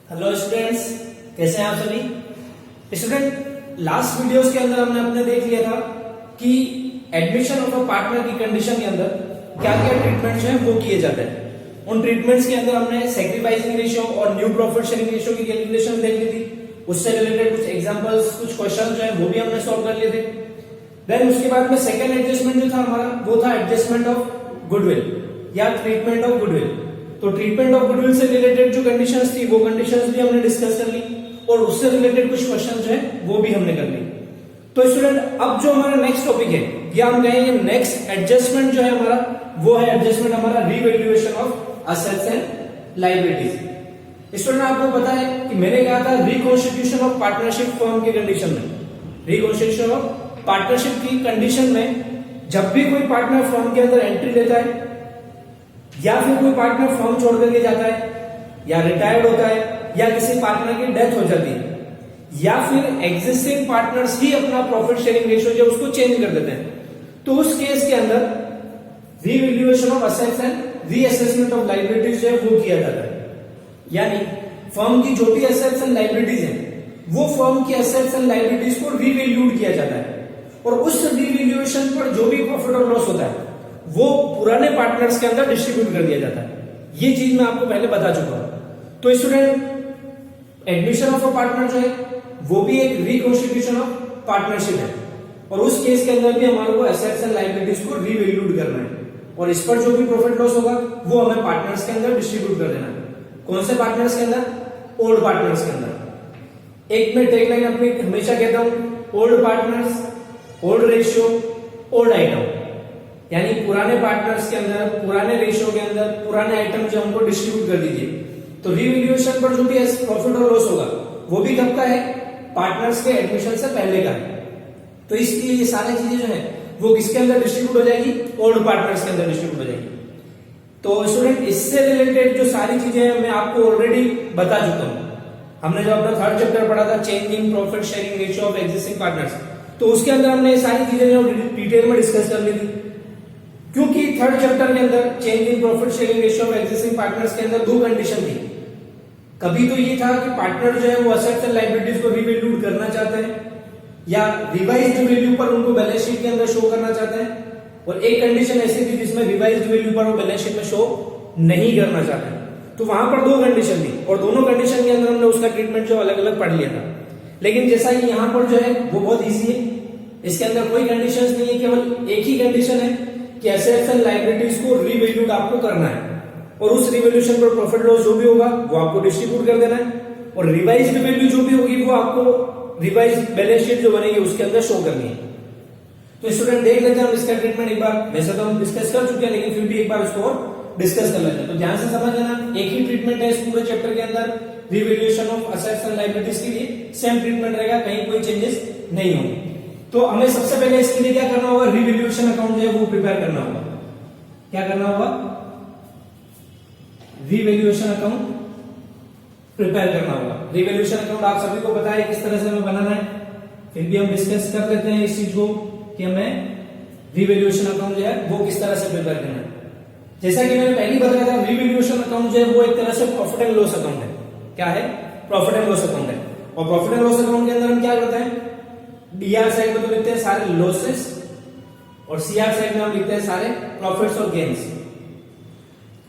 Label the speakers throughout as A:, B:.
A: Hello students, कैसे हैं आप सभी स्टूडेंट। लास्ट वीडियोस के अंदर हमने अपने देख लिया था कि एडमिशन ऑफ अ पार्टनर की कंडीशन के अंदर क्या क्या ट्रीटमेंट जो है वो किए जाते हैं। उन ट्रीटमेंट्स के अंदर हमने सैक्रिफाइसिंग रेशियो और न्यू प्रॉफिट शेयरिंग रेशियो की कैलकुलेशन देख ली थी। उससे रिलेटेड कुछ एग्जांपल्स, कुछ क्वेश्चन जो है वो भी हमने सॉल्व कर लिए थे। देन उसके बाद में सेकंड एडजस्टमेंट जो था हमारा वो था एडजस्टमेंट ऑफ गुडविल या ट्रीटमेंट ऑफ गुडविल। तो ट्रीटमेंट ऑफ गुडविल से रिलेटेड जो कंडीशंस थी वो कंडीशंस भी हमने डिस्कस कर ली और उससे रिलेटेड कुछ क्वेश्चन जो है वो भी हमने कर ली। तो स्टूडेंट अब जो हमारा नेक्स्ट टॉपिक है या हम कहेंगे नेक्स्ट एडजस्टमेंट जो है हमारा वो है एडजस्टमेंट हमारा revaluation of assets and liabilities. Student आपको पता है कि मैंने कहा था रिकॉन्स्टिट्यूशन ऑफ पार्टनरशिप फर्म की कंडीशन में, रिकॉन्स्टिट्यूशन ऑफ पार्टनरशिप की कंडीशन में जब भी कोई पार्टनर फर्म के अंदर एंट्री लेता है या फिर कोई पार्टनर फर्म छोड़ करके जाता है या रिटायर्ड होता है या किसी पार्टनर की डेथ हो जाती है या फिर एग्जिस्टिंग पार्टनर्स ही अपना प्रॉफिट शेयरिंग रेशियो जो उसको चेंज कर देते हैं, तो उस केस के अंदर revaluation of assets and reassessment of liabilities जो है वो किया जाता है। यानी फर्म की जो भी एसेट्स एंड लायबिलिटीज है वो फर्म की एसेट्स एंड लायबिलिटीज को रीवैल्यूड किया जाता है और उस रीवैल्यूएशन पर जो भी प्रॉफिट और लॉस होता है वो पुराने पार्टनर्स के अंदर डिस्ट्रीब्यूट कर दिया जाता है। ये चीज मैं आपको पहले बता चुका हूं। तो student admission of a partner जो है वो भी एक रिकॉन्स्टिट्यूशन ऑफ पार्टनरशिप है और उस केस के अंदर भी हमारे को एसेट्स एंड लायबिलिटीज को रीवैल्यूड करना है और इस पर जो भी प्रॉफिट लॉस होगा वो हमें पार्टनर्स के अंदर डिस्ट्रीब्यूट कर देना है। कौन से पार्टनर्स के अंदर? ओल्ड पार्टनर्स के अंदर। एक मैं टैगलाइन अपनी हमेशा कहता हूं, old partners, old ratio, old item. यानी पुराने पार्टनर्स के अंदर, पुराने रेशियो के अंदर पुराने आइटम जो हमको डिस्ट्रीब्यूट कर दीजिए। तो रीवैल्यूएशन पर जो भी प्रॉफिट और लॉस होगा वो भी कब का है? पार्टनर्स के एडमिशन से पहले का है। तो इसलिए ये सारी चीजें जो है वो किसके अंदर डिस्ट्रीब्यूट हो जाएगी? ओल्ड पार्टनर्स के अंदर डिस्ट्रीब्यूट हो जाएगी। तो स्टूडेंट इससे रिलेटेड जो सारी चीजें मैं आपको ऑलरेडी बता चुका हूं। हमने जो अपना थर्ड चैप्टर पढ़ा था changing profit sharing ratio of existing partners, तो उसके अंदर हमने ये सारी चीजें जो डिटेल में डिस्कस कर ली थी। क्योंकि थर्ड चैप्टर के अंदर change in profit sharing ratio of existing partners के अंदर दो कंडीशन थी। कभी तो ये था कि पार्टनर जो है वो असेट्स एंड लायबिलिटीज को रीवैल्यूड करना चाहते हैं या रिवाइज्ड वैल्यू पर उनको बैलेंस शीट के अंदर शो करना चाहते हैं, और एक कंडीशन ऐसी थी जिसमें रिवाइज्ड वैल्यू पर वो बैलेंस शीट में शो नहीं करना चाहते। तो वहां पर दो कंडीशन थी और दोनों कंडीशन के अंदर हमने उसका ट्रीटमेंट जो अलग अलग पढ़ लिया था। लेकिन जैसा कि यहाँ पर जो है वो बहुत ईजी है, इसके अंदर कोई कंडीशन नहीं है, केवल एक ही कंडीशन है कि एसेट्स एंड लायबिलिटीज को रीवैल्यूड आपको करना है और उस रिवैल्यूएशन पर प्रॉफिट लॉस जो भी होगा वो आपको डिस्ट्रीब्यूट कर देना है और रिवाइज्ड वैल्यू जो भी होगी वो आपको रिवाइज्ड बैलेंस शीट जो बनेगी उसके अंदर शो करनी है। तो स्टूडेंट देख लेते हैं हम इसका ट्रीटमेंट एक बार। वैसे तो हम डिस्कस कर चुके हैं लेकिन फिर भी एक बार उसको डिस्कस कर लेते हैं। तो ध्यान से समझ लेना, एक ही ट्रीटमेंट है इस पूरे चैप्टर के अंदर revaluation of assets and liabilities के लिए। सेम ट्रीटमेंट रहेगा, कहीं कोई चेंजेस नहीं होंगे। तो हमें सबसे पहले इसके लिए क्या करना होगा? रिवैल्यूएशन अकाउंट जो है वो प्रिपेयर करना होगा। क्या करना होगा? रिवैल्यूएशन अकाउंट प्रिपेयर करना होगा। रिवैल्यूएशन अकाउंट आप सभी को पता है किस तरह से हमें बनाना है, फिर भी हम डिस्कस कर लेते हैं इस चीज को कि हमें रिवैल्यूएशन अकाउंट जो है वो किस तरह से प्रिपेयर करना है। जैसा कि मैंने पहले बताया था, रिवैल्यूएशन अकाउंट जो है वो एक तरह से प्रॉफिट एंड लॉस अकाउंट है। क्या है? प्रॉफिट एंड लॉस अकाउंट है। और प्रॉफिट एंड लॉस अकाउंट के अंदर हम क्या करते हैं? डीआर साइड में तो लिखते हैं सारे लॉसेस और सीआर साइड में हम लिखते हैं सारे प्रॉफिट्स और गेन्स।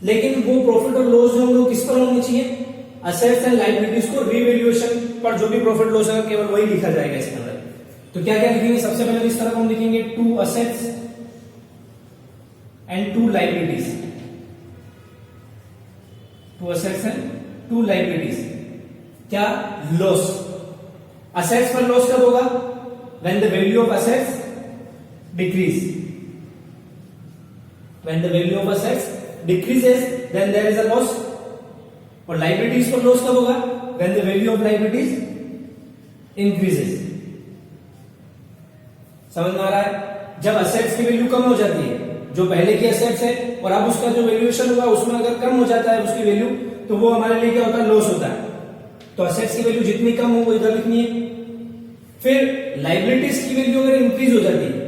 A: लेकिन वो प्रॉफिट और लॉस जो हम लोग किस पर होनी चाहिए? असेट्स एंड लायबिलिटीज को रीवैल्यूएशन पर जो भी प्रॉफिट लॉस है केवल वही लिखा जाएगा इसके अंदर। तो क्या क्या लिखेंगे? सबसे पहले इस तरह हम लिखेंगे to assets and to liabilities. To assets and to liabilities. क्या? लॉस। असेट्स पर लॉस कब होगा? when the value of assets decrease. When the value of assets decreases then there is a loss. और liabilities पर loss कब होगा? when the value of liabilities increases. समझ में आ रहा है? जब assets की वैल्यू कम हो जाती है, जो पहले की assets है और अब उसका जो वैल्यूएशन हुआ उसमें अगर कम हो जाता है उसकी वैल्यू, तो वो हमारे लिए क्या होता है? लॉस होता है। तो assets की वैल्यू जितनी कम हो वो इधर लिखनी है। फिर लायबिलिटीज की वैल्यू अगर इंक्रीज हो जाती है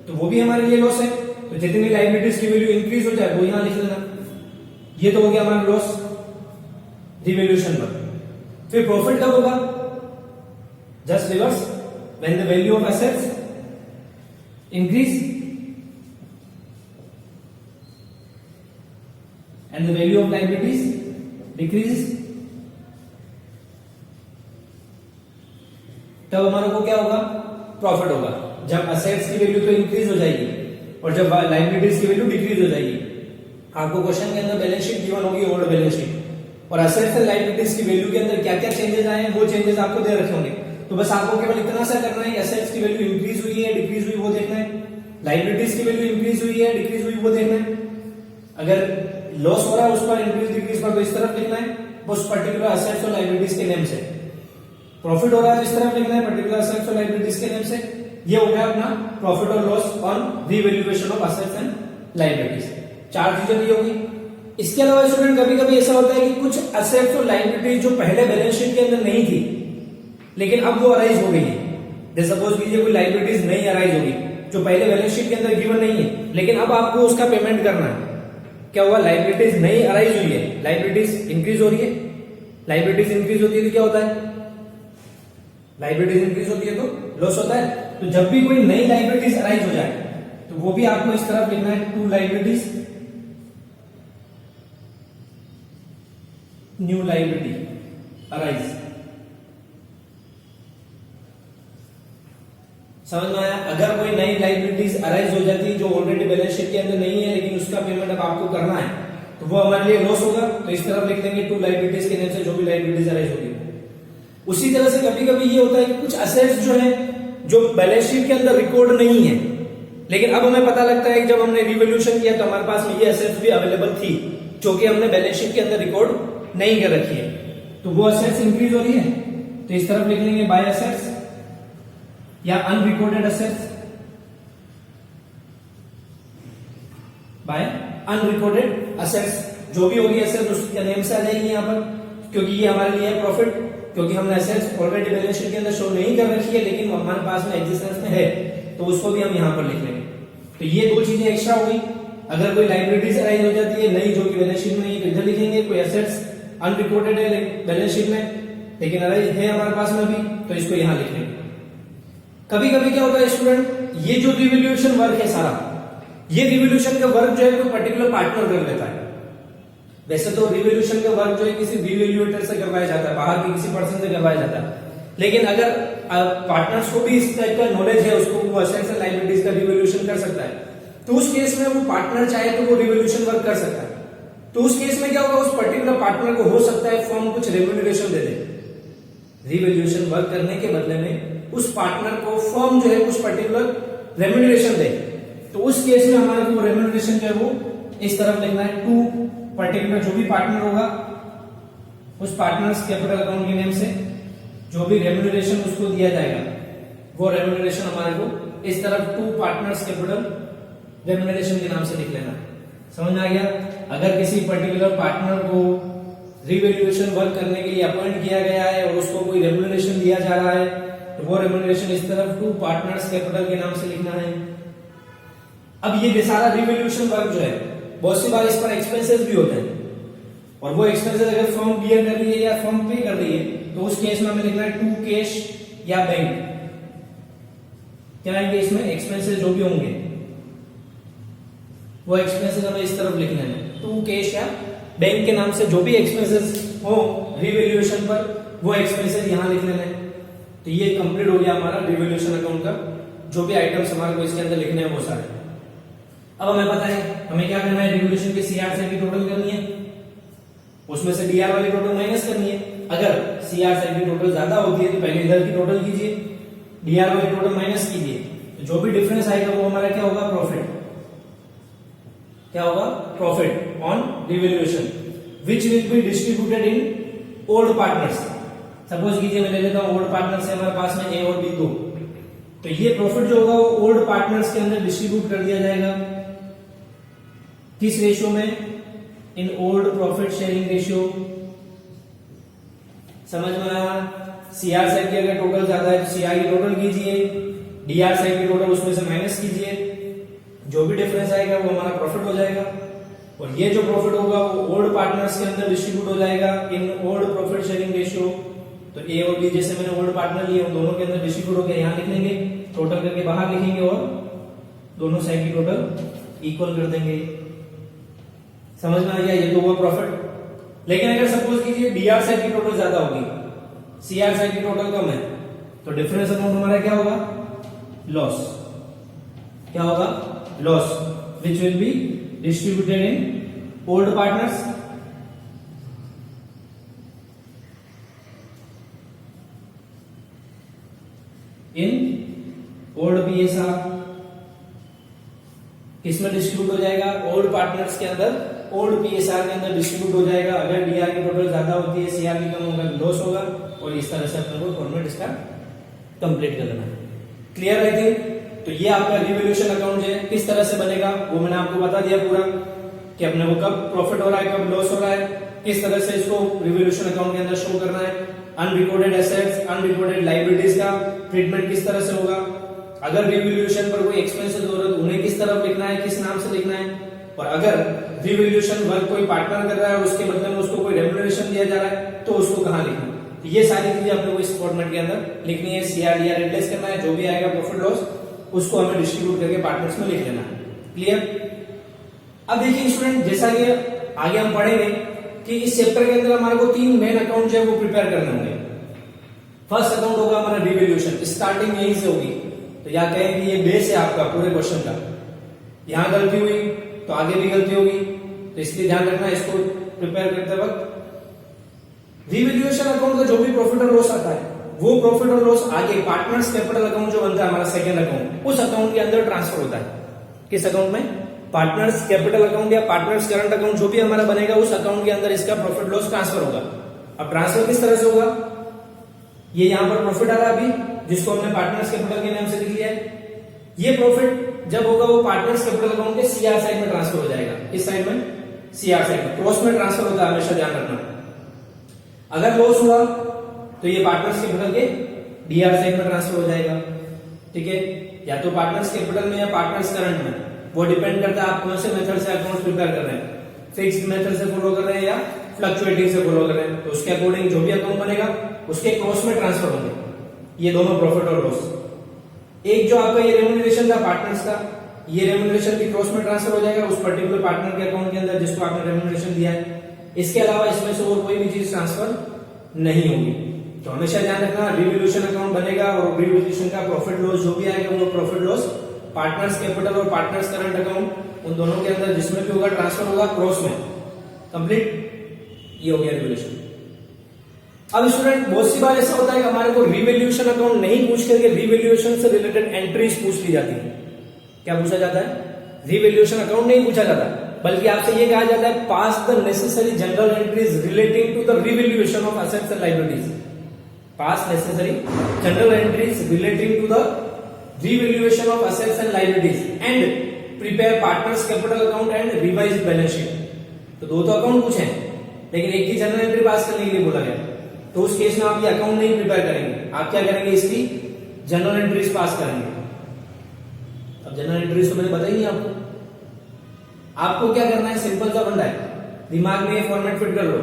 A: तो वो भी हमारे लिए लॉस है। तो जितनी लायबिलिटीज की वैल्यू इंक्रीज हो जाए वो यहां लिख लेना। ये तो हो गया हमारा लॉस रिवैल्यूएशन पर। फिर प्रॉफिट कब होगा? Just reverse, when the value of assets increase and the value of liabilities decrease, तब हमारे को क्या होगा? प्रॉफिट होगा। जब असेट्स की वैल्यू तो इंक्रीज हो जाएगी और जब लायबिलिटीज की वैल्यू डिक्रीज हो जाएगी। आपको क्वेश्चन के अंदर बैलेंस शीट गिवन होगी, ओल्ड बैलेंस शीट, और असेट्स एंड लायबिलिटीज की वैल्यू के अंदर क्या क्या चेंजेस आए हैं वो चेंजेस आपको दे रखे होंगे। तो बस आपको केवल इतना सा करना है, असेट्स की वैल्यू इंक्रीज हुई है डिक्रीज हुई वो देखना है, लायबिलिटीज की वैल्यू इंक्रीज हुई है डिक्रीज हुई वो देखना है। अगर लॉस हो रहा है उस पर इंक्रीज डिक्रीज पर तो इस तरफ लिखना है उस पर्टिकुलर असेट्स और लायबिलिटीज के नेम से। प्रॉफिट हो रहा है इस तरफ लिखना है पर्टिकुलर असेट्स और लायबिलिटीज के नेम से। ये हो गया अपना प्रॉफिट और loss on revaluation of assets and liabilities. चार चीजें दी होगी। इसके अलावा स्टूडेंट कभी कभी ऐसा होता है कि कुछ असेट्स और लायबिलिटीज जो पहले बैलेंस शीट के अंदर नहीं थी लेकिन अब वो अराइज हो गई है। जैसे सपोज कीजिए कोई लायबिलिटीज नहीं अराइज होगी जो पहले बैलेंस शीट के अंदर गिवन नहीं है लेकिन अब आपको उसका पेमेंट करना है। क्या हुआ? लायबिलिटीज नहीं अराइज हुई है, लायबिलिटीज इंक्रीज हो रही है। लायबिलिटीज इंक्रीज होती है तो क्या होता है? लायबिलिटीज इंक्रीज होती है तो लॉस होता है। तो जब भी कोई नई लायबिलिटीज अराइज हो जाए तो वो भी आपको इस तरफ लिखना है, to liabilities new liability arise. समझ में आया? अगर कोई नई लायबिलिटीज अराइज हो जाती है जो ऑलरेडी बैलेंस शीट के अंदर नहीं है लेकिन उसका पेमेंट अब आपको करना है तो वो हमारे लिए लॉस होगा। तो इस तरफ लिख देंगे टू लायबिलिटीज के नेम से जो भी लायबिलिटीज अराइज होगी। उसी तरह से कभी कभी ये होता है कि कुछ असेट्स जो है जो बैलेंस शीट के अंदर रिकॉर्ड नहीं है लेकिन अब हमें पता लगता है कि जब हमने रिवैल्यूएशन किया तो हमारे पास में ये असेट्स भी अवेलेबल थी जो कि हमने बैलेंस शीट के अंदर रिकॉर्ड नहीं कर रखी है। तो वो असेट्स इंक्रीज हो रही है तो इस तरफ लिख लेंगे बाय असेट्स या unrecorded assets, by unrecorded assets जो भी होगी असेट्स उसके नेम से आ जाएगी यहाँ पर, क्योंकि ये हमारे लिए है प्रॉफिट, क्योंकि हमने असेट्स ऑलरेडी बैलेंस शीट के अंदर शो नहीं कर रखी है लेकिन हमारे पास में एग्जिस्टेंस में है तो उसको भी हम यहाँ पर लिख लेंगे। तो ये दो चीजें एक्स्ट्रा हो गई। अगर कोई लायबिलिटीज अराइज हो जाती है नई जो कि बैलेंस शीट में नहीं है तो इधर लिखेंगे। कोई असेट्स अनरिकॉर्डेड है बैलेंस शीट में लेकिन अराइज है हमारे पास में अभी तो इसको यहाँ लिख लेंगे। कभी कभी क्या होता है स्टूडेंट, ये जो रिवैल्यूएशन वर्क है सारा, ये रिवैल्यूएशन का वर्क जो है कोई पर्टिकुलर पार्टनर कर लेता है। वैसे तो रिवैल्यूएशन का वर्क जो है किसी रिवैल्यूएटर से करवाया जाता है, बाहर के किसी पर्सन से करवाया जाता है। लेकिन अगर पार्टनर्स को भी इस टाइप का नॉलेज है, उसको वो असेट्स एंड लायबिलिटीज का रिवैल्यूएशन कर सकता है, तो उस केस में वो पार्टनर चाहे तो वो रिवैल्यूएशन वर्क कर सकता है। तो उस केस में क्या होगा, उस पर्टिकुलर पार्टनर को हो सकता है फर्म कुछ रेम्यूनरेशन दे दे। रिवैल्यूएशन वर्क करने के बदले में उस पार्टनर को फर्म जो है कुछ पर्टिकुलर रेम्यूनरेशन दे। तो उस केस में हमारे को रेम्यूनरेशन जो है वो इस तरफ लिखना है, टू पर्टिकुलर जो भी पार्टनर होगा उस पार्टनर्स कैपिटल अकाउंट के नेम से जो भी रेम्यूनरेशन उसको दिया जाएगा वो रेम्यूनरेशन हमारे को इस तरफ टू पार्टनर्स कैपिटल रेम्यूनरेशन के नाम से लिख लेना। समझ में आ गया? अगर किसी पर्टिकुलर पार्टनर को रिवैल्यूएशन वर्क करने के लिए अपॉइंट किया गया है और उसको कोई रेम्यूनरेशन दिया जा रहा है तो वो रेम्यूनरेशन इस तरफ टू पार्टनर्स कैपिटल के नाम से लिखना है। अब ये सारा रिवैल्यूएशन वर्क जो है बहुत सी बार इस पर एक्सपेंसेस भी होते हैं और वो एक्सपेंसेस अगर फर्म बियर कर रही है या फर्म पे कर रही है तो उस केस में हमें लिखना है टू कैश या बैंक। क्या आएंगे इसमें एक्सपेंसेस जो भी होंगे वो एक्सपेंसेस हमें इस तरफ लिखने हैं, टू कैश या बैंक के नाम से जो भी एक्सपेंसेस हो रिवैल्यूएशन पर वो एक्सपेंसेस यहां लिख लेना है। तो ये कंप्लीट हो गया हमारा रिवैल्यूएशन अकाउंट का, जो भी आइटम्स हमारे को इसके अंदर लिखने हैं वो सारे। अब हमें पता है हमें क्या करना है, रिवैल्यूएशन के सीआर से भी टोटल करनी है, उसमें से डीआर वाली टोटल माइनस करनी है। अगर सीआर से की टोटल ज्यादा होती है तो पहले इधर की टोटल कीजिए, डीआर वाली टोटल माइनस कीजिए, तो जो भी डिफरेंस आएगा वो हमारा क्या होगा, प्रॉफिट। क्या होगा, profit on revaluation which will be distributed in old partners. Suppose कीजिए मैं ले लेता हूं ओल्ड पार्टनर्स है हमारे पास में ए और बी दो, तो ये प्रॉफिट जो होगा वो ओल्ड पार्टनर्स के अंदर डिस्ट्रीब्यूट कर दिया जाएगा। किस रेशियो में, in old profit sharing ratio. समझ में आया? सीआर साइड की अगर टोटल ज्यादा है तो सीआर की टोटल कीजिए, डीआर साइड की टोटल उसमें से माइनस कीजिए, जो भी डिफरेंस आएगा वो हमारा प्रॉफिट हो जाएगा। और ये जो प्रॉफिट होगा वो ओल्ड पार्टनर्स के अंदर डिस्ट्रीब्यूट हो जाएगा in old profit sharing ratio तो ए और बी जैसे मैंने ओल्ड पार्टनर लिए, उन दोनों के अंदर डिस्ट्रीब्यूट होकर यहाँ लिख लेंगे, टोटल करके बाहर लिखेंगे और दोनों साइड की टोटल इक्वल कर देंगे। समझ में आ गया? ये तो हुआ प्रॉफिट। लेकिन अगर सपोज कीजिए बीआर साइड की टोटल ज्यादा होगी, सीआर साइड की टोटल कम है, तो डिफरेंस अमाउंट हमारा क्या होगा? लॉस। क्या होगा? Loss, which will be distributed in old partners in old PSR. किसमें डिस्ट्रीब्यूट हो जाएगा? ओल्ड पार्टनर्स के अंदर, ओल्ड पीएसआर के अंदर डिस्ट्रीब्यूट हो जाएगा। अगर डीआर की टोटल ज्यादा होती है, सीआर की कम होगा, लॉस होगा। और इस तरह से अपने को फॉर्मेट इसका कंप्लीट कर लेना है। Clear I think? तो ये आपका रिवैल्यूएशन अकाउंट है, किस तरह से बनेगा वो मैंने आपको बता दिया पूरा, कि अपने को कब प्रॉफिट हो रहा है, कब लॉस हो रहा है, किस तरह से इसको रिवैल्यूएशन अकाउंट के अंदर शो करना है। अनरिकॉर्डेड एसेट्स, अनरिकॉर्डेड लायबिलिटीज का ट्रीटमेंट किस तरह से होगा, अगर रिवैल्यूएशन पर कोई एक्सपेंसेस हो रहा है उन्हें किस तरफ लिखना है, किस नाम से लिखना है, और अगर रिवैल्यूएशन वर्क कोई पार्टनर कर रहा है और उसके बदले में उसको कोई रेम्युनरेशन दिया जा रहा है तो उसको कहां लिखना है। तो ये सारी चीजें अपने को इस फॉर्मेट के अंदर लिखनी है। सीआर डीआर रिप्लेस करना है, जो भी आएगा प्रॉफिट लॉस उसको हमें डिस्ट्रीब्यूट करके पार्टनर्स में लिख लेना है। क्लियर? अब देखिए स्टूडेंट, जैसा कि आगे हम पढ़ेंगे कि इस चैप्टर के अंदर हमारे को 3 मेन अकाउंट जो है वो प्रिपेयर करने होंगे। फर्स्ट अकाउंट होगा हमारा रिवैल्यूएशन, स्टार्टिंग यहीं से होगी। तो या कहें कि ये बेस है आपका पूरे क्वेश्चन का, यहां गलती हुई तो आगे भी गलती होगी, तो इसलिए ध्यान रखना इसको प्रिपेयर करते वक्त। रिवैल्यूएशन अकाउंट का जो भी प्रॉफिट और लॉस आता है वो प्रॉफिट और लॉस आगे पार्टनर्स कैपिटल अकाउंट जो बनता है हमारा सेकंड अकाउंट, उस अकाउंट के अंदर ट्रांसफर होता है। किस अकाउंट में? पार्टनर्स कैपिटल अकाउंट या पार्टनर्स करंट अकाउंट जो भी हमारा बनेगा उस अकाउंट के अंदर इसका प्रॉफिट लॉस ट्रांसफर होगा। अब ट्रांसफर किस तरह से होगा? ये यहां पर प्रॉफिट आ रहा है अभी, जिसको हमने पार्टनर्स कैपिटल के नाम से लिख लिया है। ये प्रॉफिट जब होगा वो पार्टनर्स कैपिटल अकाउंट के सीआर साइड में ट्रांसफर हो जाएगा। किस साइड में? सीआर साइड में। क्रॉस में ट्रांसफर होता है, हमेशा ध्यान रखना। अगर लॉस हुआ तो ये पार्टनर्स कैपिटल के डीआर साइड में ट्रांसफर हो जाएगा। ठीक है? या तो पार्टनर्स कैपिटल में या पार्टनर्स करंट में, वो डिपेंड करता है आप कौन से मेथड से अकाउंट्स प्रिपेयर कर रहे हैं, फिक्स्ड मेथड से फॉलो कर रहे हैं या फ्लक्चुएटिंग से फॉलो कर रहे हैं। तो उसके अकॉर्डिंग जो भी अकाउंट बनेगा उसके क्रॉस में ट्रांसफर होंगे ये दोनों प्रॉफिट और लॉस। एक जो आपका ये रेम्युनरेशन था पार्टनर्स का, ये रेम्युनरेशन भी क्रॉस में ट्रांसफर हो जाएगा उस पर्टिकुलर पार्टनर के अकाउंट के अंदर जिसको आपने रेम्युनरेशन दिया है। इसके अलावा इसमें से और कोई भी चीज ट्रांसफर नहीं होगी। तो हमेशा ध्यान रखना, रिवैल्यूएशन अकाउंट बनेगा और रिवैल्यूएशन का प्रॉफिट लॉस जो भी आएगा वो प्रॉफिट लॉस पार्टनर्स कैपिटल और पार्टनर्स करंट अकाउंट उन दोनों के अंदर जिसमें भी होगा ट्रांसफर होगा क्रॉस में। कंप्लीट? ये हो गया रिवैल्यूएशन। अब स्टूडेंट बहुत सी बार ऐसा होता है कि हमारे को रिवैल्यूएशन अकाउंट नहीं पूछ करके रिवैल्यूएशन से रिलेटेड एंट्रीज पूछ ली जाती है। क्या पूछा जाता है? रिवैल्यूएशन अकाउंट नहीं पूछा जाता, बल्कि आपसे ये कहा जाता है pass the necessary journal entries relating to the revaluation of assets and liabilities. Pass necessary journal entries relating to the revaluation of assets and liabilities and prepare partners capital account and revised balance sheet. तो दो तो account पूछे हैं, लेकिन एक ही general entry पास करने के लिए बोला गया। तो उस केस में आप ये अकाउंट नहीं प्रिपेयर करेंगे, आप क्या करेंगे? इसकी जनरल एंट्रीज पास करेंगे। अब जनरल एंट्रीज तो मैंने बताई नहीं आपको। आपको क्या करना है? सिंपल सा फंडा है, दिमाग में ये फॉर्मेट फिट कर लो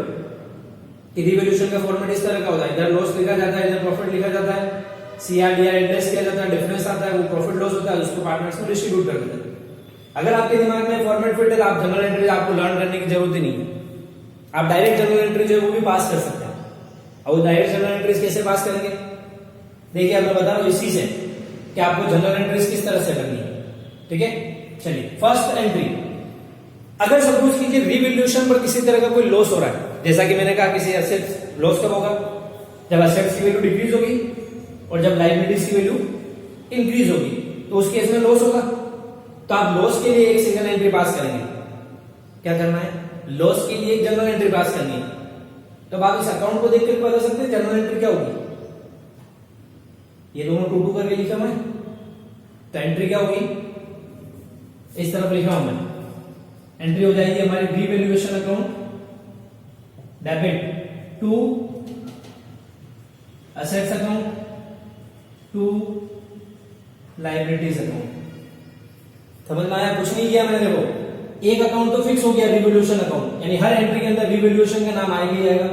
A: कि रिवैल्यूएशन का फॉर्मेट इस तरह का होता है, इधर लॉस लिखा जाता है, इधर प्रॉफिट लिखा जाता है, सीआर डीआर एडजस्ट किया जाता है, डिफरेंस आता है, वो प्रॉफिट लॉस होता है, उसको पार्टनर्स में डिस्ट्रीब्यूट कर देते हैं। अगर आपके दिमाग में फॉर्मेट फिट है तो आप जनरल एंट्री आपको लर्न करने की जरूरत ही नहीं है, आप डायरेक्ट जनरल एंट्री जो है वो भी पास कर सकते हैं। और डायरेक्ट जनरल एंट्रीज कैसे पास करेंगे? देखिए अब मैं बता रहा हूं इसी से कि आपको जनरल एंट्रीज किस तरह से करनी है। ठीक है, चलिए फर्स्ट एंट्री, अगर सपोज कीजिए रिवैल्यूएशन पर किसी तरह का कोई लॉस हो रहा है, जैसा कि मैंने कहा किसी एसेट्स लॉस कब होगा? जब एसेट्स की वैल्यू डिक्रीज होगी और जब लायबिलिटीज की वैल्यू इंक्रीज होगी, तो उस केस में लॉस होगा। तो आप लॉस के लिए एक सिंगल एंट्री पास करेंगे। क्या करना है? लॉस के लिए एक जनरल एंट्री पास करनी है। तो आप इस अकाउंट को देखकर बता सकते हैं जनरल एंट्री क्या होगी। ये दोनों 2 करके लिखा मैं, तो एंट्री क्या होगी? इस तरफ लिखा हूं मैं, एंट्री हो जाएगी हमारी revaluation account debit to assets account to liabilities account. समझ में आया? कुछ नहीं किया मैंने। देखो एक अकाउंट तो फिक्स हो गया रिवैल्यूएशन अकाउंट, यानी हर एंट्री के अंदर रिवैल्यूएशन का नाम आएगा ही आएगा।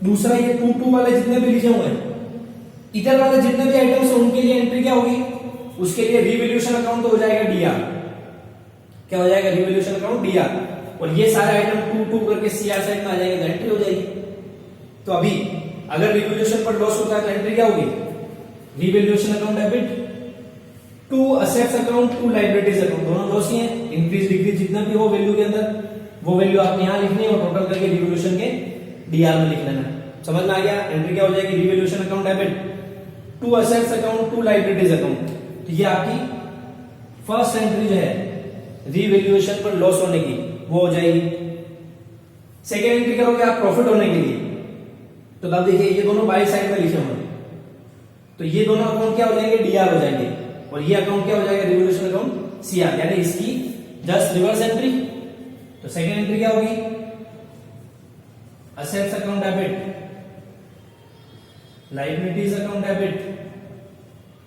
A: दूसरा ये 2 वाले जितने भी लिखे हुए हैं, इधर वाले जितने भी आइटम्स हैं उनके लिए एंट्री क्या होगी, उसके लिए रिवैल्यूएशन अकाउंट तो हो जाएगा डीआर। क्या हो जाएगा, रिवैल्यूएशन अकाउंट डीआर। और ये सारे आइटम 2 करके सीआर साइड में आ जाएंगे तो एंट्री हो जाएगी। तो अभी अगर रिवैल्यूएशन पर लॉस होता है तो एंट्री क्या होगी, revaluation account debit to assets account to liabilities account, दोनों लॉस ही है। इंक्रीज डिक्रीज जितना भी हो वैल्यू के अंदर, वो वैल्यू आप यहां लिखनी है और टोटल करके रिवैल्यूएशन के डीआर में लिख लेना। समझ में आ गया। एंट्री क्या हो जाएगी, revaluation account debit to assets account to liabilities account. तो ये आपकी फर्स्ट एंट्री जो है रिवैल्यूएशन पर लॉस होने की, वो हो जाएगी। सेकेंड एंट्री करोगे आप प्रॉफिट होने के लिए, तो तब देखिए ये दोनों बाई साइड में लिखे हुए, तो ये दोनों अकाउंट क्या हो जाएंगे, डीआर हो जाएंगे, और ये अकाउंट क्या हो जाएगा, रिवैल्यूएशन अकाउंट सीआर, यानी इसकी जस्ट रिवर्स एंट्री। तो सेकेंड एंट्री क्या होगी, assets account debit liabilities account debit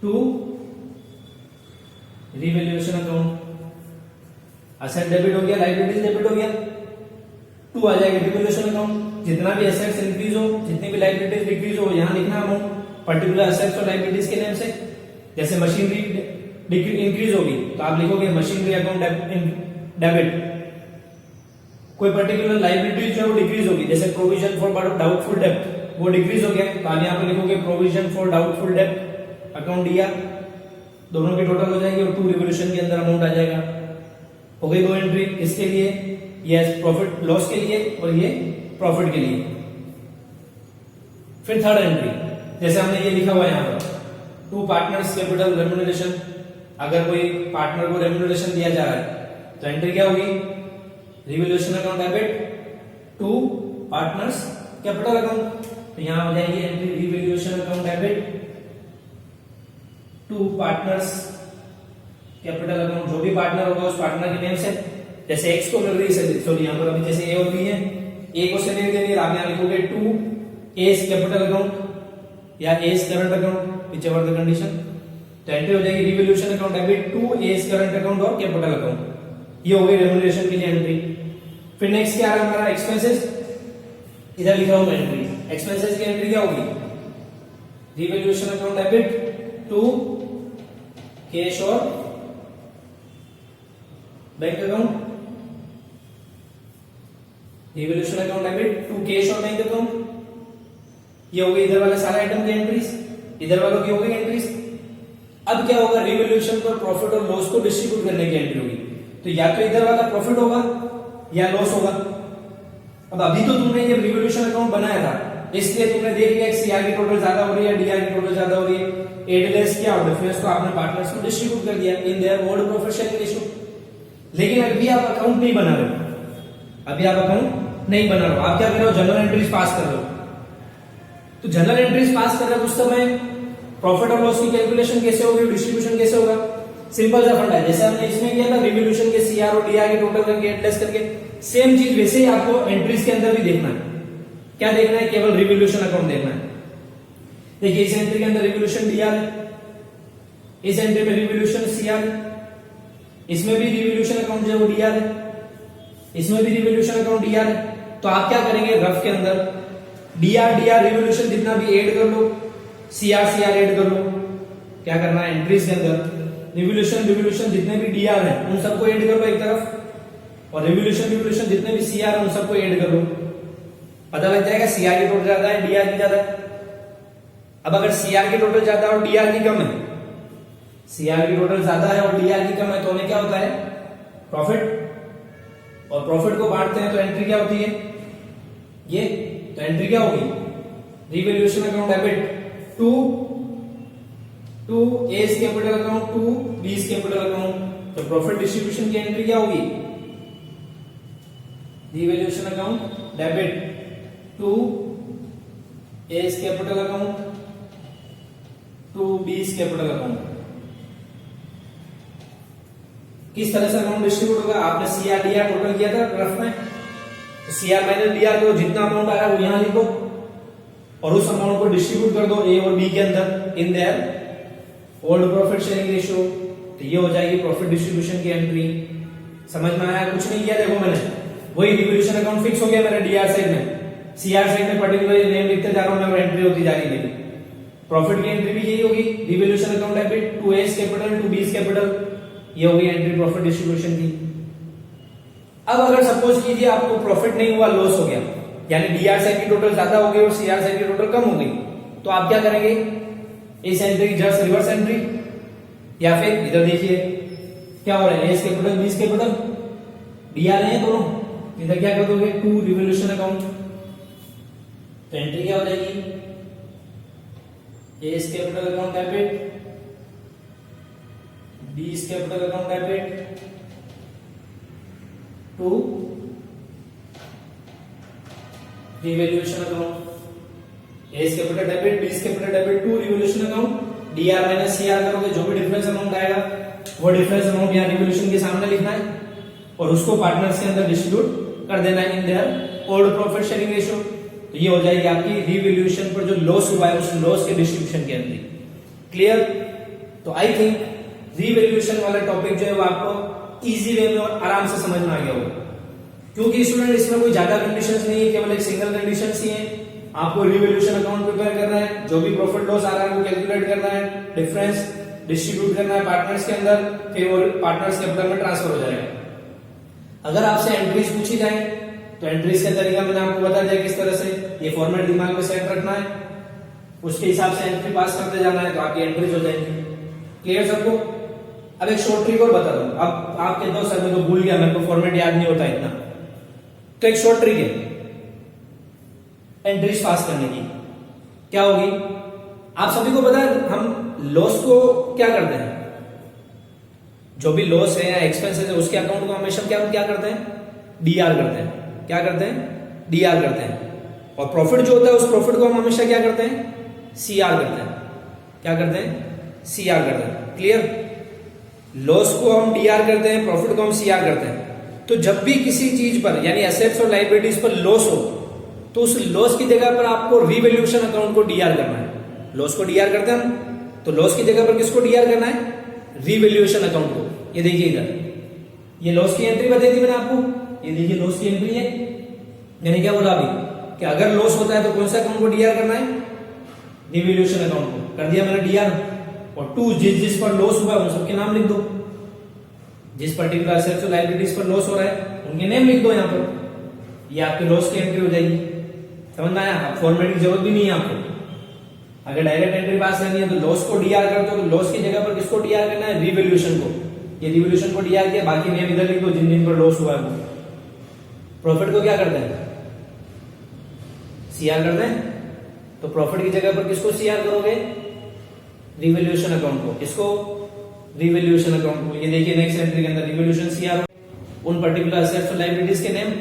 A: to revaluation account. Asset debit हो गया, लायबिलिटीज डेबिट हो गया, 2 आ जाएगा रिवैल्यूएशन अकाउंट। जितना भी असेट्स इंक्रीज हो, जितनी भी लायबिलिटीज डिक्रीज हो, यहां लिखना अमाउंट पर्टिकुलर असेट्स और लायबिलिटीज के नेम से। जैसे मशीनरी इंक्रीज होगी तो आप लिखोगे मशीनरी अकाउंट डेबिट। कोई पर्टिकुलर लायबिलिटी जो है वो डिक्रीज होगी, जैसे प्रोविजन फॉर डाउटफुल डेब्ट, वो डिक्रीज हो गया तो आप यहां पे लिखोगे प्रोविजन फॉर डाउटफुल डेब्ट अकाउंट डीआर। दोनों की टोटल हो जाएगी और 2 रिवैल्यूएशन के अंदर अमाउंट आ जाएगा। हो गई 2 एंट्री इसके लिए, ये प्रॉफिट लॉस के लिए और ये प्रॉफिट के लिए। फिर थर्ड एंट्री, जैसे हमने ये लिखा हुआ है यहां पर 2 पार्टनर्स कैपिटल रेम्युनरेशन। अगर कोई पार्टनर को रेम्युनरेशन दिया जा रहा है तो एंट्री क्या होगी, revaluation account debit 2 partners capital account. तो यहां हो जाएगी entry revaluation account debit 2 partners capital account. जो भी पार्टनर होगा उस पार्टनर के नेम से, जैसे एक्स को मिल रही है, सॉरी यहां पर अभी जैसे ए और बी है, ए को सैलरी देनी है, आप यहां लिखोगे 2 एस कैपिटल अकाउंट या S current account, whichever the condition. तो एंट्री हो जाएगी revaluation account debit 2 S current account और कैपिटल अकाउंट। ये हो गई रेम्युनरेशन के लिए एंट्री। फिर नेक्स्ट क्या आ रहा है हमारा, एक्सपेंसेस। इधर लिखा हूं मैं एंट्री, एक्सपेंसेस की एंट्री क्या होगी, रिवैल्यूएशन अकाउंट डेबिट 2 कैश और bank account. Revaluation account debit 2 cash और बैंक अकाउंट। ये हो गई इधर वाले सारे आइटम की एंट्रीज, इधर वालों की हो गई एंट्रीज। अब क्या होगा, रिवैल्यूएशन पर प्रॉफिट और लॉस को डिस्ट्रीब्यूट करने की एंट्री होगी। तो या तो इधर वाला प्रॉफिट होगा या लॉस होगा। अब अभी तो तुमने ये रिवैल्यूएशन अकाउंट बनाया था, इसलिए तुमने देख लिया सीआर की टोटल ज्यादा हो रही है, डीआर की टोटल ज्यादा हो रही है, एड लेस क्या और डिफरेंस को आपने पार्टनर्स को डिस्ट्रीब्यूट कर दिया in their old profit sharing ratio. लेकिन अभी आप अकाउंट नहीं बना रहे हो, अभी आप अकाउंट नहीं बना रहे हो, आप क्या कर रहे हो, जनरल एंट्रीज पास कर रहे हो। तो जनरल एंट्रीज पास कर रहे हो उस समय प्रॉफिट और लॉस की कैलकुलेशन कैसे होगी, डिस्ट्रीब्यूशन कैसे होगा, सिंपल सा फंडा है। जैसे हमने इसमें किया था रिवैल्यूएशन के सीआर और डीआर के टोटल करके एड लेस करके, सेम चीज वैसे ही आपको एंट्रीज के अंदर भी देखना है। क्या देखना है, केवल रिवैल्यूएशन अकाउंट देखना है। देखिए इस एंट्री के अंदर रिवैल्यूएशन डीआर है, इस एंट्री में रिवैल्यूएशन सीआर है, इसमें भी रिवैल्यूएशन अकाउंट जो है वो डीआर है, इसमें भी रिवैल्यूएशन अकाउंट डीआर है। तो आप क्या करेंगे, रफ के अंदर डीआर रिवैल्यूएशन जितना भी ऐड कर लो, सीआर ऐड कर लो। क्या करना है, एंट्रीज के अंदर रिवैल्यूएशन जितने भी डीआर है उन सबको ऐड कर लो एक तरफ, और रिवैल्यूएशन जितने भी सीआर है उन सबको ऐड कर लो। पता लग जाएगा सीआर की टोटल ज्यादा है, डीआर की ज्यादा है। अब अगर सीआर की टोटल ज्यादा और डीआर की कम है, सीआर की टोटल ज्यादा है और डीआर की कम है, तो हमें क्या होता है, प्रॉफिट। और प्रॉफिट को बांटते हैं तो एंट्री क्या होती है, ये। तो एंट्री क्या होगी, revaluation account debit 2 S capital account 2 बीस कैपिटल अकाउंट। तो प्रॉफिट डिस्ट्रीब्यूशन की एंट्री क्या होगी, revaluation account debit 2 S capital account 2 बीस कैपिटल अकाउंट। किस तरह से अमाउंट डिस्ट्रीब्यूट होगा, आपने सीआर डीआर टोटल किया था रफ में, तो सीआर माइनस डीआर को जितना अमाउंट आ रहा है वो यहां लिखो और उस अमाउंट को डिस्ट्रीब्यूट कर दो ए और बी के अंदर in their old profit sharing ratio. तो ये हो जाएगी प्रॉफिट डिस्ट्रीब्यूशन की एंट्री। समझ में आया, कुछ नहीं किया, देखो मैंने वही रिवैल्यूएशन अकाउंट फिक्स हो गया मेरा डीआर साइड में, सीआर साइड में पर्टिकुलर नेम लिखते जा रहा हूं मैं और एंट्री होती जा रही है। प्रॉफिट की एंट्री भी यही होगी, revaluation account debit to A's capital to B's capital, ये होगी एंट्री प्रॉफिट डिस्ट्रीब्यूशन की। अब अगर सपोज कीजिए आपको प्रॉफिट नहीं हुआ, लॉस हो गया, यानी डीआर साइड की टोटल ज्यादा हो गई और सीआर साइड की टोटल कम हो गई, तो आप क्या करेंगे, इस एंट्री की जस्ट रिवर्स एंट्री, या फिर इधर देखिए क्या हो रहा है, A's capital B's capital DR है दोनों, इधर क्या कर दोगे टू रिवैल्यूएशन अकाउंट, तो एंट्री क्या हो जाएगी, A's capital account debit B's capital account debit to revaluation account, A's capital debit B's capital debit to revaluation account, DR minus CR करोगे, जो भी डिफरेंस अमाउंट आएगा वो डिफरेंस अमाउंट यहाँ रिवैल्यूएशन के सामने लिखना है और उसको पार्टनर्स के अंदर डिस्ट्रीब्यूट कर देना है in their old profit sharing ratio. तो ये हो जाएगी आपकी रिवैल्यूएशन पर जो लॉस हुआ है उस लॉस के डिस्ट्रीब्यूशन के अंदर। क्लियर? तो आई थिंक रिवैल्यूएशन वाला टॉपिक जो है वो आपको इजी वे में और आराम से समझ में आ गया होगा, क्योंकि स्टूडेंट इसमें कोई ज्यादा कंडीशंस नहीं है, केवल एक सिंगल कंडीशंस ही है। आपको रिवैल्यूएशन अकाउंट प्रिपेयर करना है, जो भी प्रॉफिट लॉस आ रहा है वो कैलकुलेट करना है, डिफरेंस डिस्ट्रीब्यूट करना है पार्टनर्स के अंदर, फिर वो पार्टनर्स कैपिटल में ट्रांसफर हो जाएगा। अगर आपसे एंट्रीज पूछी जाए तो एंट्रीज का तरीका मैंने आपको बता दिया किस तरह से, ये फॉर्मेट दिमाग में सेट रखना है, उसके हिसाब से एंट्री पास करते जाना है तो आपकी एंट्रीज हो जाएंगी। क्लियर सबको? अब एक शॉर्ट ट्रिक और बता दूं, अब आपके दोस्त सर मैं तो भूल गया, मेरे को फॉर्मेट याद नहीं होता इतना, तो एक शॉर्ट ट्रिक है एंट्रीज पास करने की, क्या होगी, आप सभी को पता है हम लॉस को क्या करते हैं, जो भी लॉस है या एक्सपेंसेस है उसके अकाउंट को हमेशा क्या करते हैं, डीआर करते हैं। क्या करते हैं? डीआर करते हैं। और प्रॉफिट जो होता है उस प्रॉफिट को हम हमेशा क्या करते हैं, सीआर करते हैं। क्या करते हैं? सीआर करते हैं। क्लियर? लॉस को हम डीआर करते हैं, प्रॉफिट को हम सीआर करते हैं। तो जब भी किसी चीज पर यानी एसेट्स और लायबिलिटीज पर लॉस हो तो उस लॉस की जगह पर आपको रिवैल्यूएशन अकाउंट को डीआर करना है। लॉस को डीआर करते हैं हम, तो लॉस की जगह पर किसको डीआर करना है, रिवैल्यूएशन अकाउंट को। ये देखिए इधर, ये लॉस की एंट्री बताई थी मैंने आपको, ये देखिए लॉस की एंट्री है, यानी क्या बोला अभी कि अगर लॉस होता है तो कौन सा अकाउंट को डीआर करना है, रिवैल्यूएशन अकाउंट को कर दिया मैंने डीआर। और टू जिस पर लॉस हुआ है उन सबके नाम लिख दो, जिस पर्टिकुलर एसेट्स और लायबिलिटीज पर लॉस हो रहा है उनके नेम लिख दो यहाँ पर, ये आपकी लॉस की एंट्री हो जाएगी। समझ में आया? फॉर्मेट की जरूरत भी नहीं है आपको, अगर डायरेक्ट एंट्री पास करनी है तो लॉस को डीआर करते हो, तो लॉस की जगह पर किसको डीआर करना है, रिवैल्यूएशन को। ये रिवैल्यूएशन को डीआर किया, बाकी नेम इधर लिख दो जिन जिन पर लॉस हुआ है वो। प्रॉफिट को क्या करते हैं, सीआर करते हैं, तो प्रॉफिट की जगह पर किसको सीआर करोगे, रिवैल्यूएशन अकाउंट को। किसको? रिवैल्यूएशन अकाउंट को। ये देखिए नेक्स्ट एंट्री के अंदर रिवैल्यूएशन सीआर, उन पर्टिकुलर एसेट्स और लायबिलिटीज के नेम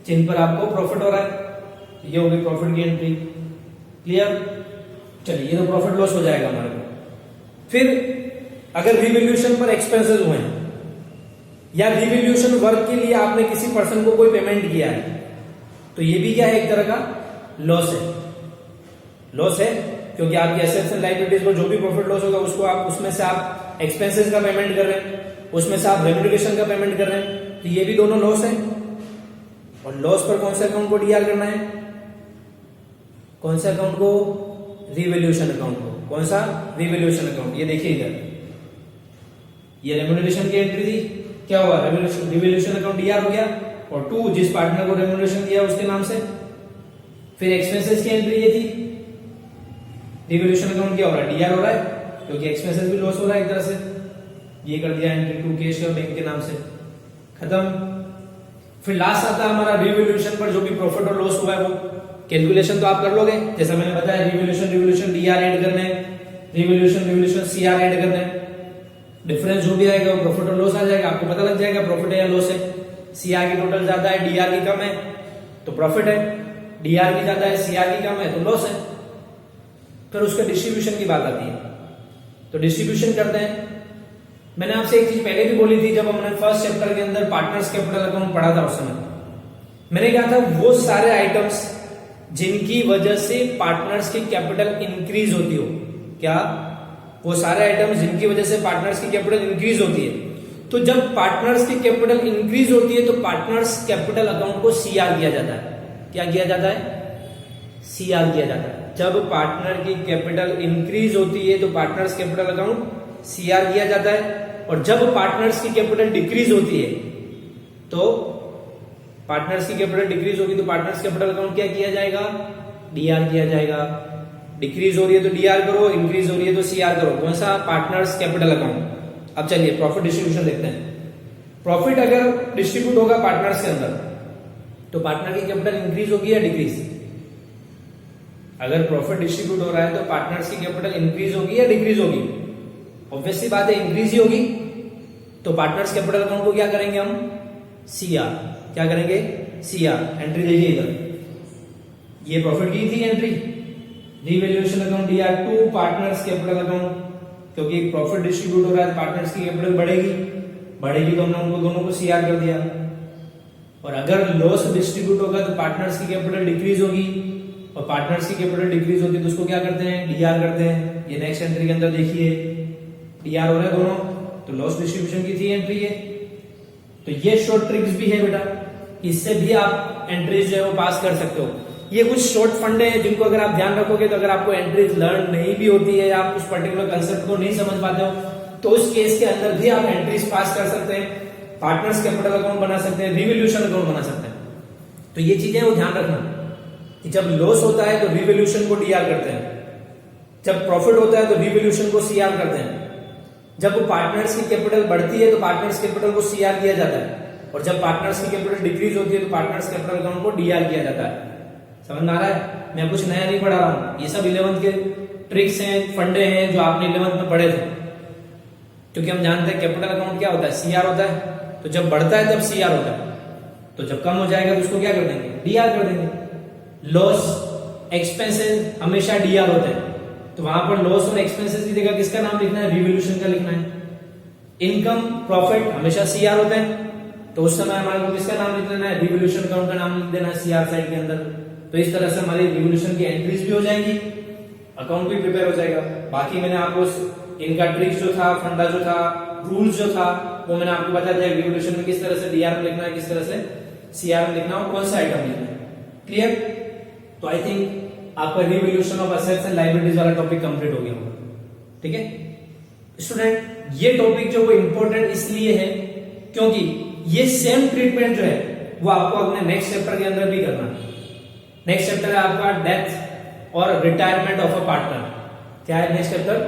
A: जिन पर आपको प्रॉफिट हो रहा है, ये होगी प्रॉफिट की एंट्री। क्लियर? चलिए, ये तो प्रॉफिट लॉस हो जाएगा हमारे को। फिर अगर रिवैल्यूएशन पर एक्सपेंसेस हुए हैं या रिवैल्यूएशन वर्क के लिए आपने किसी पर्सन को कोई पेमेंट किया है, तो ये भी क्या है, एक तरह का लॉस है। लॉस है क्योंकि आपकी एसेट्स एंड लायबिलिटीज पर जो भी प्रॉफिट लॉस होगा उसको आप, उसमें से आप एक्सपेंसेस का पेमेंट कर रहे हैं, उसमें से आप रेम्युनरेशन का पेमेंट कर रहे हैं, तो ये भी दोनों लॉस है। और लॉस पर कौन से अकाउंट को डीआर करना है, कौन से अकाउंट को, रिवैल्यूएशन अकाउंट को। कौन सा? Revaluation account. ये देखिए इधर, ये रेम्युनरेशन की एंट्री थी, क्या हुआ, रिवैल्यूएशन अकाउंट डीआर हो गया, और टू जिस पार्टनर को रेम्युनरेशन दिया उसके नाम से। फिर एक्सपेंसेस की एंट्री ये थी, रिवैल्यूएशन अकाउंट क्या हो रहा है, डीआर हो रहा है, क्योंकि एक्सपेंसेस भी लॉस हो रहा है एक तरह से, ये कर दिया एंट्री टू कैश और बैंक के नाम से, खत्म। फिर लास्ट आता है हमारा रिवैल्यूएशन पर जो भी प्रॉफिट और लॉस हुआ है वो कैलकुलेशन तो आप कर लोगे, जैसा मैंने बताया, रिवैल्यूएशन डीआर ऐड करने, रिवैल्यूएशन सीआर ऐड करने, डिफरेंस जो भी आएगा वो प्रॉफिट और लॉस आ जाएगा, आपको पता लग जाएगा प्रॉफिट है या लॉस है। सीआर की टोटल ज्यादा है, डीआर की कम है तो प्रॉफिट है, डीआर की ज्यादा है, सीआर की कम है तो लॉस है। फिर उसके डिस्ट्रीब्यूशन की बात आती है, तो डिस्ट्रीब्यूशन करते हैं। मैंने आपसे एक चीज पहले भी बोली थी जब हमने फर्स्ट चैप्टर के अंदर पार्टनर्स कैपिटल अकाउंट पढ़ा था, उस समय मैंने कहा था वो सारे आइटम्स जिनकी वजह से पार्टनर्स की कैपिटल इंक्रीज होती हो, क्या वो सारे आइटम्स जिनकी वजह से पार्टनर्स की कैपिटल इंक्रीज होती है, तो जब पार्टनर्स की कैपिटल इंक्रीज होती है तो पार्टनर्स कैपिटल अकाउंट को सीआर किया जाता है। क्या किया जाता है? सीआर किया जाता है। जब पार्टनर की कैपिटल इंक्रीज होती है तो पार्टनर्स कैपिटल अकाउंट सीआर किया जाता है, और जब पार्टनर्स की कैपिटल डिक्रीज होती है तो पार्टनर्स की कैपिटल डिक्रीज होगी तो पार्टनर्स कैपिटल अकाउंट क्या किया जाएगा, डीआर किया जाएगा। डिक्रीज हो रही है तो डीआर करो, इंक्रीज हो रही है तो सीआर करो। कौन सा, पार्टनर्स कैपिटल अकाउंट। अब चलिए प्रॉफिट डिस्ट्रीब्यूशन देखते हैं। प्रॉफिट अगर डिस्ट्रीब्यूट होगा पार्टनर्स के अंदर तो पार्टनर की कैपिटल इंक्रीज होगी या डिक्रीज। अगर प्रॉफिट डिस्ट्रीब्यूट हो रहा है तो पार्टनर्स की कैपिटल इंक्रीज होगी या डिक्रीज होगी। ऑब्वियसली बात है इंक्रीज ही होगी, तो पार्टनर्स कैपिटल अकाउंट को क्या करेंगे हम, सीआर। क्या करेंगे, सीआर। एंट्री देखिए इधर, ये प्रॉफिट की थी entry, revaluation account DR to partners capital account, क्योंकि प्रॉफिट डिस्ट्रीब्यूट हो रहा है पार्टनर्स की कैपिटल बढ़ेगी तो हमने उनको दोनों को सीआर कर दिया। और अगर लॉस डिस्ट्रीब्यूट होगा तो पार्टनर्स की कैपिटल डिक्रीज होगी, और पार्टनर्स की कैपिटल डिक्रीज होती है तो उसको क्या करते हैं, डीआर करते हैं। ये नेक्स्ट एंट्री के अंदर देखिए डीआर हो रहा है दोनों, तो लॉस डिस्ट्रीब्यूशन की थी एंट्री है। तो ये शॉर्ट ट्रिक्स भी है बेटा, इससे भी आप एंट्रीज जो है वो पास कर सकते हो। ये कुछ शॉर्ट फंडे हैं जिनको अगर आप ध्यान रखोगे तो अगर आपको एंट्रीज लर्न नहीं भी होती है या आप उस पर्टिकुलर कंसेप्ट को नहीं समझ पाते हो तो उस केस के अंदर भी आप एंट्रीज पास कर सकते हैं, पार्टनर्स कैपिटल अकाउंट बना सकते हैं, रिवैल्यूएशन अकाउंट बना सकते हैं। तो ये चीजें वो ध्यान रखना कि जब लॉस होता है तो रिवैल्यूएशन को डीआर करते हैं, जब प्रॉफिट होता है तो रिवैल्यूएशन को सीआर करते हैं, जब पार्टनर्स की कैपिटल बढ़ती है तो पार्टनर्स कैपिटल को सीआर किया जाता है, और जब पार्टनर्स की कैपिटल डिक्रीज होती है तो पार्टनर्स कैपिटल अकाउंट को डीआर किया जाता है। समझ में आ रहा है, मैं कुछ नया नहीं पढ़ा रहा हूं, ये सब 11th के ट्रिक्स हैं, फंडे हैं जो आपने 11th में पढ़े थे। क्योंकि हम जानते हैं कैपिटल अकाउंट क्या होता है, सीआर होता है, तो जब बढ़ता है तब सीआर होता है, तो जब कम हो जाएगा तो उसको क्या कर देंगे, डीआर कर देंगे। लॉस एक्सपेंसेस हमेशा डीआर होते हैं, तो वहां पर लॉस और एक्सपेंसेस की जगह किसका नाम लिखना है, रिवैल्यूएशन का लिखना है। इनकम प्रॉफिट हमेशा सीआर होते हैं, तो उस समय हमारे को किसका नाम लिख देना है, रिवैल्यूएशन अकाउंट का नाम लिख देना है सीआर साइड के अंदर। तो इस तरह से हमारी रिवैल्यूएशन की एंट्रीज भी हो जाएंगी, अकाउंट भी प्रिपेयर हो जाएगा। बाकी मैंने आपको इनका ट्रिक्स जो था, फंडा जो था, रूल्स जो था वो मैंने आपको बता दिया। रिवैल्यूएशन में किस तरह से डीआर में लिखना है, किस तरह से सीआर में लिखना है, कौन सा आइटम लिखना है। क्लियर। तो आई थिंक आपका revaluation of assets and liabilities वाला टॉपिक कंप्लीट हो गया होगा। ठीक है स्टूडेंट, ये टॉपिक जो वो इंपॉर्टेंट इसलिए है क्योंकि ये सेम ट्रीटमेंट जो है वो आपको अपने नेक्स्ट चैप्टर के अंदर भी करना है। नेक्स्ट चैप्टर है आपका डेथ और रिटायरमेंट ऑफ अ पार्टनर। क्या है next chapter,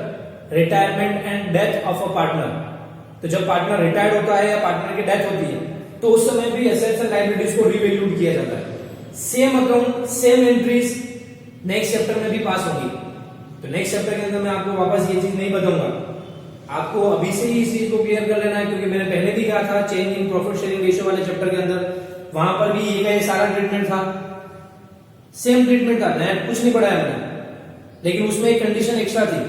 A: retirement and death of a partner. तो जब पार्टनर रिटायर्ड होता है या पार्टनर की डेथ होती है तो उस समय भी एसेट्स एंड लायबिलिटीज को रिवैल्यूड किया जाता है। Same account same entries next chapter में भी पास होगी। तो नेक्स्ट चैप्टर के अंदर मैं आपको वापस ये चीज नहीं बताऊंगा, आपको अभी से ही इस चीज को क्लियर कर लेना है, क्योंकि मैंने पहले भी कहा था change in profit sharing ratio वाले चैप्टर के अंदर वहां पर भी ये सारा ट्रीटमेंट था, सेम ट्रीटमेंट था, नया कुछ नहीं पढ़ाया मैंने। लेकिन उसमें एक कंडीशन एक्स्ट्रा थी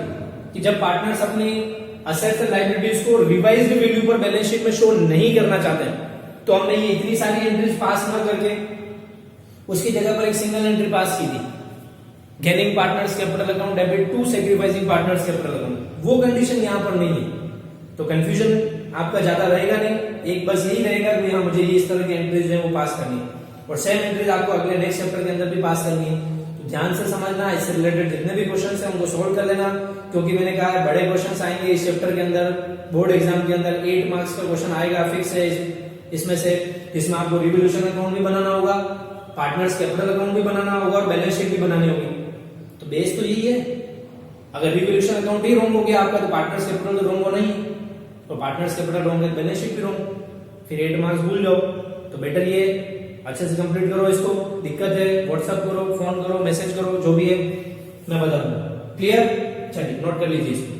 A: कि जब पार्टनर्स अपनी असेट्स एंड लायबिलिटीज को रिवाइज्ड वैल्यू पर बैलेंस शीट में शो नहीं करना चाहते तो हमने ये इतनी सारी एंट्रीज पास न करके उसकी जगह पर एक सिंगल एंट्री पास की थी, gaining partners capital account debit to sacrificing partners capital account. वो कंडीशन यहां पर नहीं है, तो कंफ्यूजन आपका ज्यादा रहेगा नहीं, एक बस यही रहेगा कि हाँ मुझे ये इस तरह की एंट्रीज है वो पास करनी है, और सेम एंट्रीज आपको अगले नेक्स्ट चैप्टर के अंदर भी पास करनी है। तो ध्यान से समझना, इससे रिलेटेड जितने भी क्वेश्चन है उनको सोल्व कर लेना, क्योंकि मैंने कहा है बड़े क्वेश्चन आएंगे इस चैप्टर के अंदर। बोर्ड एग्जाम के अंदर 8 मार्क्स का क्वेश्चन आएगा फिक्स है इसमें से, जिसमें आपको रिवैल्यूएशन अकाउंट भी बनाना होगा, पार्टनर्स कैपिटल अकाउंट भी बनाना होगा और बैलेंस शीट भी बनानी होगी। तो बेस तो यही है, अगर रिवैल्यूएशन अकाउंट ही रॉन्ग हो गया आपका तो पार्टनर्स कैपिटल तो रॉन्ग होना ही, तो पार्टनर्स कैपिटल रॉन्ग है, बैलेंस शीट भी रॉन्ग, फिर 8 मार्क्स भूल जाओ। तो बेटर ये अच्छे से कंप्लीट करो इसको, दिक्कत है व्हाट्सएप करो, फोन करो, मैसेज करो, जो भी है मैं बता दूंगा। क्लियर, चलिए नोट कर लीजिए इसको।